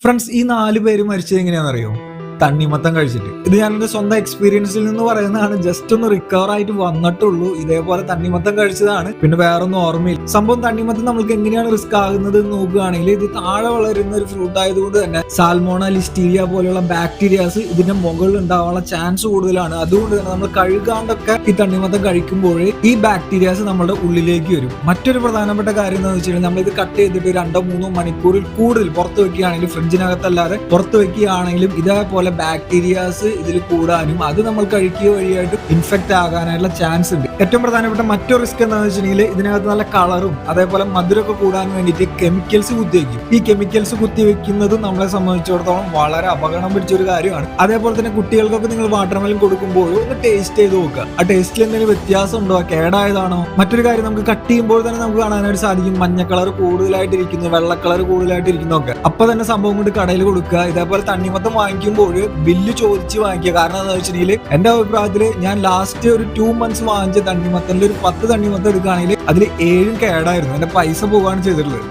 Friends, ഈ 4 പേര് മരിച്ചത് എങ്ങനെയാണെന്നറിയോ? തണ്ണിമത്തം കഴിച്ചിട്ട്. ഇത് ഞാൻ എന്റെ സ്വന്തം എക്സ്പീരിയൻസിൽ നിന്ന് പറയുന്നതാണ്. ജസ്റ്റ് ഒന്ന് റിക്കവർ ആയിട്ട് വന്നിട്ടുള്ളൂ. ഇതേപോലെ തണ്ണിമത്തം കഴിച്ചതാണ്. പിന്നെ വേറൊന്നും ഓർമ്മയില്ല. സംഭവം തണ്ണിമത്തം നമ്മൾക്ക് എങ്ങനെയാണ് റിസ്ക് ആകുന്നത് എന്ന് നോക്കുകയാണെങ്കിൽ, ഇത് താഴെ വളരുന്ന ഒരു ഫ്രൂട്ട് ആയതുകൊണ്ട് തന്നെ സാൽമോണ ലിസ്റ്റീരിയ പോലെയുള്ള ബാക്ടീരിയാസ് ഇതിന്റെ മുകളിൽ ഉണ്ടാവാനുള്ള ചാൻസ് കൂടുതലാണ്. അതുകൊണ്ട് തന്നെ നമ്മൾ കഴുകാണ്ടൊക്കെ ഈ തണ്ണിമത്തം കഴിക്കുമ്പോൾ ഈ ബാക്ടീരിയാസ് നമ്മുടെ ഉള്ളിലേക്ക് വരും. മറ്റൊരു പ്രധാനപ്പെട്ട കാര്യം എന്താണെന്ന് വെച്ച് കഴിഞ്ഞാൽ, നമ്മൾ ഇത് കട്ട് ചെയ്തിട്ട് 2-3 മണിക്കൂറിൽ കൂടുതൽ പുറത്ത് വെക്കുകയാണെങ്കിൽ, ഫ്രിഡ്ജിനകത്തല്ലാതെ പുറത്ത് വെക്കുകയാണെങ്കിലും ഇതേപോലെ ബാക്ടീരിയാസ് ഇതിൽ കൂടാനും അത് നമ്മൾ കഴിക്കുക വഴിയായിട്ട് ഇൻഫെക്ട് ആകാനായിട്ടുള്ള ചാൻസ് ഉണ്ട്. ഏറ്റവും പ്രധാനപ്പെട്ട മറ്റൊരു റിസ്ക് എന്താണെന്ന് വെച്ചിട്ടുണ്ടെങ്കിൽ, ഇതിനകത്ത് നല്ല കളറും അതേപോലെ മധുരമൊക്കെ കൂടാൻ വേണ്ടിയിട്ട് കെമിക്കൽസ് കുത്തിവെക്കും. ഈ കെമിക്കൽസ് കുത്തിവെക്കുന്നതും നമ്മളെ സംബന്ധിച്ചിടത്തോളം വളരെ അപകടം പിടിച്ചൊരു കാര്യമാണ്. അതേപോലെ തന്നെ കുട്ടികൾക്കൊക്കെ നിങ്ങൾ വാട്ടർമെലൻ കൊടുക്കുമ്പോൾ ഒന്ന് ടേസ്റ്റ് ചെയ്ത് നോക്കുക. ആ ടേസ്റ്റിൽ എന്തെങ്കിലും വ്യത്യാസം ഉണ്ടോ, കേടായതാണോ? മറ്റൊരു കാര്യം, നമുക്ക് കട്ട് ചെയ്യുമ്പോൾ തന്നെ നമുക്ക് കാണാനായിട്ട് സാധിക്കും മഞ്ഞ കളർ കൂടുതലായിട്ടിരിക്കുന്നു, വെള്ള കളർ കൂടുതലായിട്ടിരിക്കുന്നു ഒക്കെ. അപ്പൊ തന്നെ സംഭവം കൊണ്ട് കടയിൽ കൊടുക്കുക. ഇതേപോലെ തണ്ണിമത്തം വാങ്ങിക്കുമ്പോൾ ബില്ല് ചോദിച്ച് വാങ്ങിക്കുക. കാരണം എന്താ വെച്ചിട്ടുണ്ടെങ്കിൽ, എന്റെ അഭിപ്രായത്തിൽ ഞാൻ ലാസ്റ്റ് ഒരു 2 months വാങ്ങിച്ച തണ്ണിമത്തനിൽ ഒരു 10 തണ്ണിമത്തം എടുക്കുകയാണെങ്കിൽ അതിൽ 7 കേടായിരുന്നു. എന്റെ പൈസ പോവുകയാണ് ചെയ്തിട്ടുള്ളത്.